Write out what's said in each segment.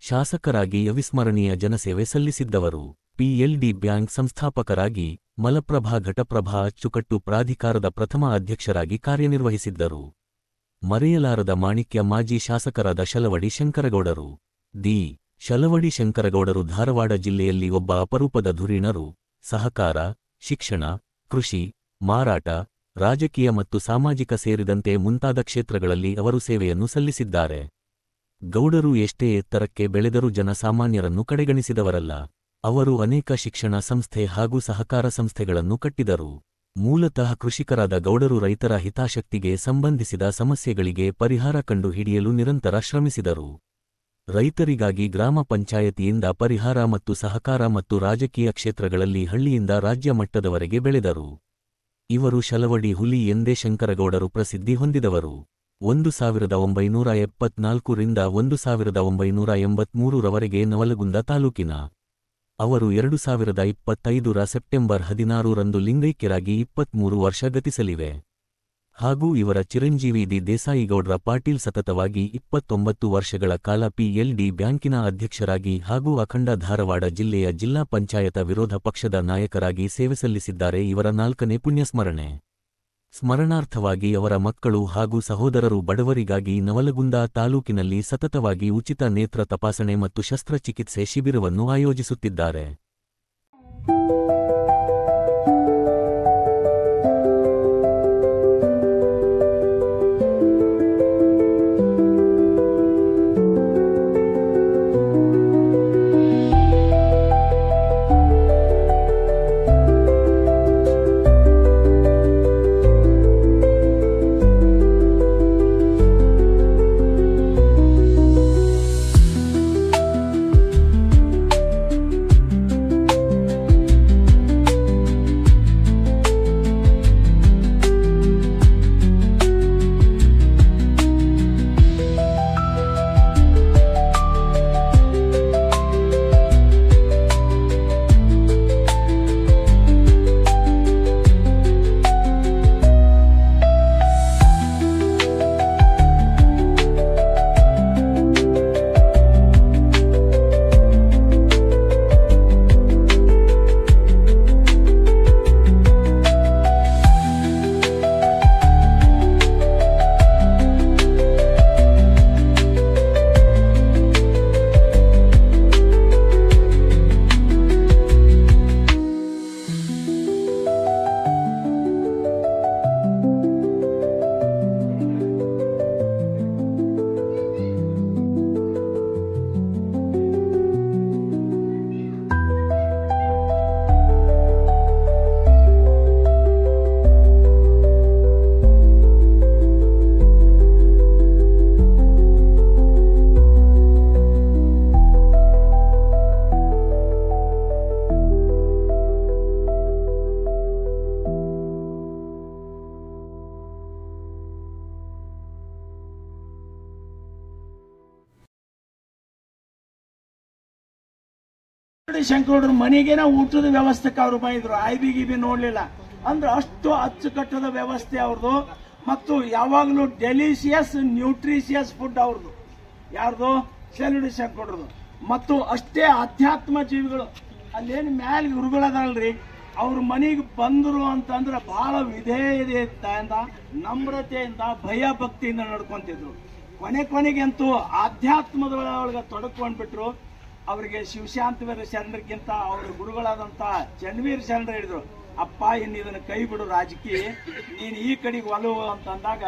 ಶಾಸಕರಾಗಿ ಅವಿಸ್ಮರಣೀಯ ಜನಸೇವೆ ಸಲ್ಲಿಸಿದ್ದವರು. ಪಿಎಲ್ಡಿ ಬ್ಯಾಂಕ್ ಸಂಸ್ಥಾಪಕರಾಗಿ, ಮಲಪ್ರಭಾ ಘಟಪ್ರಭಾ ಅಚ್ಚುಕಟ್ಟು ಪ್ರಾಧಿಕಾರದ ಪ್ರಥಮ ಅಧ್ಯಕ್ಷರಾಗಿ ಕಾರ್ಯನಿರ್ವಹಿಸಿದ್ದರು. ಮರೆಯಲಾರದ ಮಾಣಿಕ್ಯ ಮಾಜಿ ಶಾಸಕರಾದ ಶಲವಡಿ ಶಂಕರಗೌಡರು. ದಿ. ಶಲವಡಿ ಶಂಕರಗೌಡರು ಧಾರವಾಡ ಜಿಲ್ಲೆಯಲ್ಲಿ ಒಬ್ಬ ಅಪರೂಪದ ಧುರೀಣರು. ಸಹಕಾರ, ಶಿಕ್ಷಣ, ಕೃಷಿ, ಮಾರಾಟ, ರಾಜಕೀಯ ಮತ್ತು ಸಾಮಾಜಿಕ ಸೇರಿದಂತೆ ಮುಂತಾದ ಕ್ಷೇತ್ರಗಳಲ್ಲಿ ಅವರು ಸೇವೆಯನ್ನು ಸಲ್ಲಿಸಿದ್ದಾರೆ. ಗೌಡರು ಎಷ್ಟೇ ಎತ್ತರಕ್ಕೆ ಬೆಳೆದರೂ ಜನಸಾಮಾನ್ಯರನ್ನು ಕಡೆಗಣಿಸಿದವರಲ್ಲ. ಅವರು ಅನೇಕ ಶಿಕ್ಷಣ ಸಂಸ್ಥೆ ಹಾಗೂ ಸಹಕಾರ ಸಂಸ್ಥೆಗಳನ್ನು ಕಟ್ಟಿದರು. ಮೂಲತಃ ಕೃಷಿಕರಾದ ಗೌಡರು ರೈತರ ಹಿತಾಸಕ್ತಿಗೆ ಸಂಬಂಧಿಸಿದ ಸಮಸ್ಯೆಗಳಿಗೆ ಪರಿಹಾರ ಕಂಡು ಹಿಡಿಯಲು ನಿರಂತರ ಶ್ರಮಿಸಿದರು. ರೈತರಿಗಾಗಿ ಗ್ರಾಮ ಪಂಚಾಯತಿಯಿಂದ ಪರಿಹಾರ ಮತ್ತು ಸಹಕಾರ ಮತ್ತು ರಾಜಕೀಯ ಕ್ಷೇತ್ರಗಳಲ್ಲಿ ಹಳ್ಳಿಯಿಂದ ರಾಜ್ಯ ಮಟ್ಟದವರೆಗೆ ಬೆಳೆದರು. ಇವರು ಶಲವಡಿ ಹುಲಿ ಎಂದೇ ಶಂಕರಗೌಡರು ಪ್ರಸಿದ್ಧಿ ಹೊಂದಿದವರು. 1974 ರಿಂದ 1983 ರವರೆಗೆ ನವಲಗುಂದ ತಾಲೂಕಿನ ಅವರು 2025 ಸೆಪ್ಟೆಂಬರ್ 16 ರಂದು ಲಿಂಗೈಕ್ಯರಾಗಿ 23 ವರ್ಷ ಗತಿಸಲಿವೆ. ಹಾಗೂ ಇವರ ಚಿರಂಜೀವಿ ದಿ ದೇಸಾಯಿಗೌಡ್ರ ಪಾಟೀಲ್ ಸತತವಾಗಿ 29 ವರ್ಷಗಳ ಕಾಲ ಪಿಎಲ್ಡಿ ಬ್ಯಾಂಕಿನ ಅಧ್ಯಕ್ಷರಾಗಿ ಹಾಗೂ ಅಖಂಡ ಧಾರವಾಡ ಜಿಲ್ಲೆಯ ಜಿಲ್ಲಾ ಪಂಚಾಯತ ವಿರೋಧ ಪಕ್ಷದ ನಾಯಕರಾಗಿ ಸೇವೆ ಸಲ್ಲಿಸಿದ್ದಾರೆ. ಇವರ 4ನೇ ಪುಣ್ಯಸ್ಮರಣೆ ಸ್ಮರಣಾರ್ಥವಾಗಿ ಅವರ ಮಕ್ಕಳು ಹಾಗೂ ಸಹೋದರರು ಬಡವರಿಗಾಗಿ ನವಲಗುಂದ ತಾಲೂಕಿನಲ್ಲಿ ಸತತವಾಗಿ ಉಚಿತ ನೇತ್ರ ತಪಾಸಣೆ ಮತ್ತು ಶಸ್ತ್ರಚಿಕಿತ್ಸೆ ಶಿಬಿರವನ್ನು ಆಯೋಜಿಸುತ್ತಿದ್ದಾರೆ. ಶಂಕರಗೌಡರ ಮನೆಗೇನ ಊಟದ ವ್ಯವಸ್ಥೆಗೆ ಅವರು ಬಂದಿದ್ರು. ಐಬಿ ನೋಡ್ಲಿಲ್ಲ ಅಂದ್ರೆ ಅಷ್ಟು ಅಚ್ಚುಕಟ್ಟದ ವ್ಯವಸ್ಥೆ ಅವ್ರದ್ದು. ಮತ್ತು ಯಾವಾಗಲೂ ಡೆಲಿಷಿಯಸ್ ನ್ಯೂಟ್ರಿಷಿಯಸ್ ಫುಡ್ ಅವ್ರದ್ದು. ಯಾರ್ದು? ಶಲವಡಿ ಶಂಕರಗೌಡರದು. ಮತ್ತು ಅಷ್ಟೇ ಅಧ್ಯಾತ್ಮ ಜೀವಿಗಳು. ಅಲ್ಲೇನು ಮ್ಯಾಲ ಗುರುಗಳದಲ್ರಿ, ಅವ್ರ ಮನೆಗೆ ಬಂದರು ಅಂತಂದ್ರೆ ಬಹಳ ವಿಧೇಯತೆಯಿಂದ, ನಮ್ರತೆಯಿಂದ, ಭಯ ಭಕ್ತಿಯಿಂದ ನಡ್ಕೊಂತಿದ್ರು. ಕೊನೆಗಂತೂ ಆಧ್ಯಾತ್ಮದೊಳಗೆ ತೊಡಕೊಂಡ್ಬಿಟ್ರು. ಅವರಿಗೆ ಶಿವಶಾಂತವೀರ ಶರಣರಿಗಿಂತ ಅವರ ಗುರುಗಳಾದಂತ ಚನ್ನವೀರ ಶರಣರು ಹೇಳಿದ್ರು, ಅಪ್ಪ ಇನ್ನು ಇದನ್ನು ಕೈ ಬಿಡು ರಾಜಕೀಯ, ನೀನು ಈ ಕಡೆಗೆ ಒಲವು ಅಂತಂದಾಗ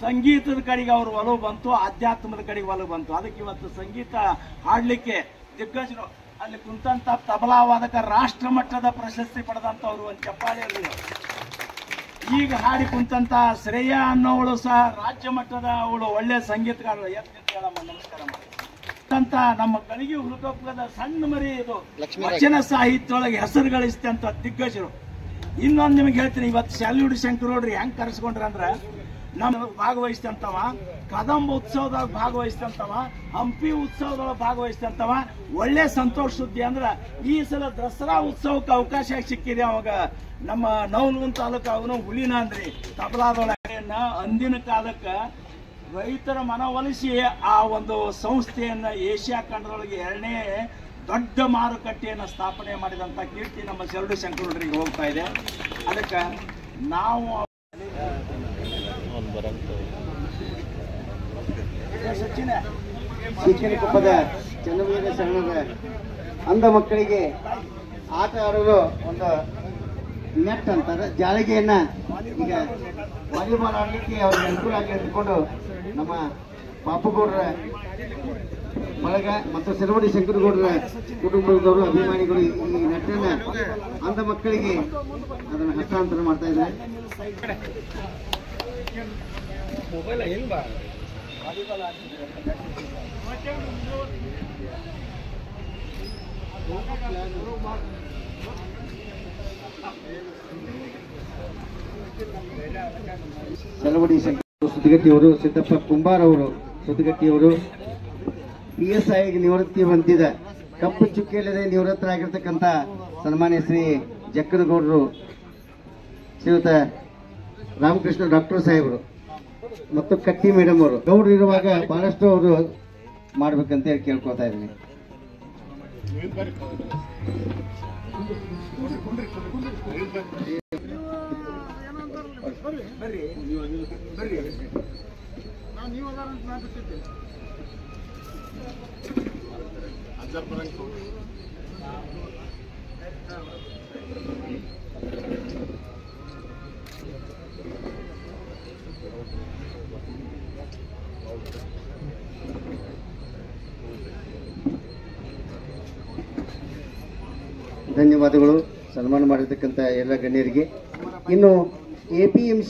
ಸಂಗೀತದ ಕಡೆಗೆ ಅವ್ರ ಒಲವು ಬಂತು, ಆಧ್ಯಾತ್ಮದ ಕಡೆಗೆ ಒಲವು ಬಂತು. ಅದಕ್ಕೆ ಇವತ್ತು ಸಂಗೀತ ಹಾಡ್ಲಿಕ್ಕೆ ದಿಗ್ಗಜರು ಅಲ್ಲಿ ಕುಂತಂತ ತಬಲಾ ವಾದಕ ರಾಷ್ಟ್ರ ಮಟ್ಟದ ಪ್ರಶಸ್ತಿ ಪಡೆದಂತವ್ರು. ಒಂದು ಚಪ್ಪಾಳೆ ಇರಲಿಲ್ಲ. ಈಗ ಹಾಡಿ ಕುಂತಂತ ಶ್ರೇಯಾ ಅನ್ನೋವಳು ಸಹ ರಾಜ್ಯ ಮಟ್ಟದ ಅವಳು ಒಳ್ಳೆ ಸಂಗೀತಗಾರರು. ಹೇಳಮ್ಮ, ನಮಸ್ಕಾರ ಮಾಡಿ ಅಂತ ನಮ್ಮ ಕಣಿಗೆ ಹುಡುಕದ ಸಣ್ಣ ಮರಿ ಇದು ವಚನ ಸಾಹಿತ್ಯದೊಳಗೆ ಹೆಸರು ಗಳಿಸಿದಂತ ದಿಗ್ಗಜರು. ಇನ್ನೊಂದು ನಿಮಗೆ ಹೇಳ್ತೀನಿ, ಇವತ್ತು ಶಲವಡಿ ಶಂಕರಗೌಡ್ರಿ ಹೆಂಗ್ ಕರೆಸ್ಕೊಂಡ್ರ ಅಂದ್ರ, ನಮ್ಮ ಭಾಗವಹಿಸಿದಂತವ, ಕದಂಬ ಉತ್ಸವದಾಗ ಭಾಗವಹಿಸಿದಂತವ, ಹಂಪಿ ಉತ್ಸವದೊಳಗೆ ಭಾಗವಹಿಸಿದಂತವ. ಒಳ್ಳೆ ಸಂತೋಷ ಸುದ್ದಿ ಅಂದ್ರ ಈ ಸಲ ದಸರಾ ಉತ್ಸವಕ್ಕೆ ಅವಕಾಶ ಸಿಕ್ಕಿದೆ. ಅವಾಗ ನಮ್ಮ ನವಲಗುಂದ ತಾಲೂಕು ಅವನು ಹುಲಿನ ಅಂದ್ರಿ ತಬಲಾದೊಳಗೆ ಅಂದಿನ ಕಾಲಕ್ಕ ರೈತರ ಮನವೊಲಿಸಿ ಆ ಒಂದು ಸಂಸ್ಥೆಯನ್ನ ಏಷ್ಯಾ ಖಂಡದೊಳಗೆ 2ನೇ ದೊಡ್ಡ ಮಾರುಕಟ್ಟೆಯನ್ನು ಸ್ಥಾಪನೆ ಮಾಡಿದಂಥ ಕೀರ್ತಿ ನಮ್ಮ ಶರಡು ಶಂಕರಗೌಡರಿಗೆ ಹೋಗ್ತಾ ಇದೆ. ಅದಕ್ಕೆ ನಾವು ಶಿಕ್ಷಣಕೊಪ್ಪದ ಚನ್ನವೀರ ಶರಣರ ಅಂಧ ಮಕ್ಕಳಿಗೆ ಆಟ ಆಡಲು ಒಂದು ನೆಟ್ ಅಂತಾರೆ ಜಾಳಿಗೆಯನ್ನ ಈಗ ವಾಲಿಬಾಲ್ ಆಡಲಿಕ್ಕೆ ಅವ್ರಿಗೆ ಅನುಕೂಲ ಆಗಿ ಹಿಡಿದುಕೊಂಡು ನಮ್ಮ ಪಾಪುಗೌಡರ ಬಳಗ ಮತ್ತು ಸಿರವಡಿ ಶಂಕರಗೌಡರ ಕುಟುಂಬದವರು ಅಭಿಮಾನಿಗಳು ಈ ನೆಟ್ಟನ್ನ ಅಂಧ ಮಕ್ಕಳಿಗೆ ಅದನ್ನು ಹಸ್ತಾಂತರ ಮಾಡ್ತಾ ಇದ್ದಾರೆ. ಚಲವಡಿ ಸುದ್ದಿಗಟ್ಟಿಯವರು, ಸಿದ್ದಪ್ಪ ಕುಂಬಾರ್ ಅವರು ಸುದ್ದಿಗಟ್ಟಿಯವರು, PSI ನಿವೃತ್ತಿ ಹೊಂದಿದ ಕಪ್ಪು ಚುಕ್ಕಿಯಿಲ್ಲದೆ ನಿವೃತ್ತರಾಗಿರ್ತಕ್ಕಂಥ ಸನ್ಮಾನ್ಯ ಶ್ರೀ ಜಕ್ಕನಗೌಡರು, ಶ್ರೀಯುತ ರಾಮಕೃಷ್ಣ ಡಾಕ್ಟರ್ ಸಾಹೇಬರು ಮತ್ತು ಕಟ್ಟಿ ಮೇಡಮ್ ಅವರು ಗೌಡರು ಇರುವಾಗ ಬಹಳಷ್ಟು ಅವರು ಮಾಡ್ಬೇಕಂತ ಹೇಳಿ ಕೇಳ್ಕೊತಾ ಇದ್ದೀನಿ. ಧನ್ಯವಾದಗಳು ಸನ್ಮಾನ ಮಾಡಿರ್ತಕ್ಕಂಥ ಎಲ್ಲ ಗಣ್ಯರಿಗೆ. ಇನ್ನು APMC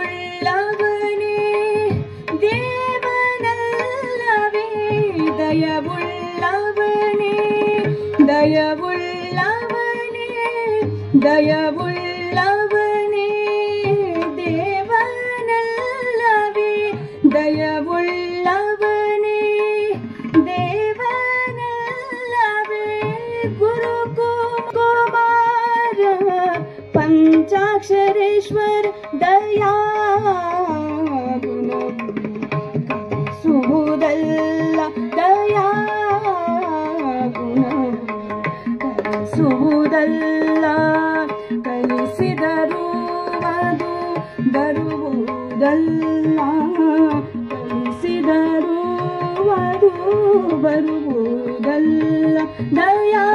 ದಯವುಳ್ಳವನೇ ದೇವನಲ್ಲವೇ ದಯವುಳ್ಳವನೇ ದಯವುಳ್ಳವನೇ ದಯವುಳ್ಳವನೇ ದೇವನಲ್ಲವೇ ದಯವುಳ್ಳವನೇ ದೇವನಲ್ಲವೇ ಗುರು ಕುಮಾರ पंचाक्षरेश्वर दया गुण सुबुदल्ल दया गुण सुबुदल्ल कलिसिदरू वधु बरुವುದಲ್ಲ ಕಲಿಸಿದರೂ ವಧು ಬರುವುದಲ್ಲ ದಯಾ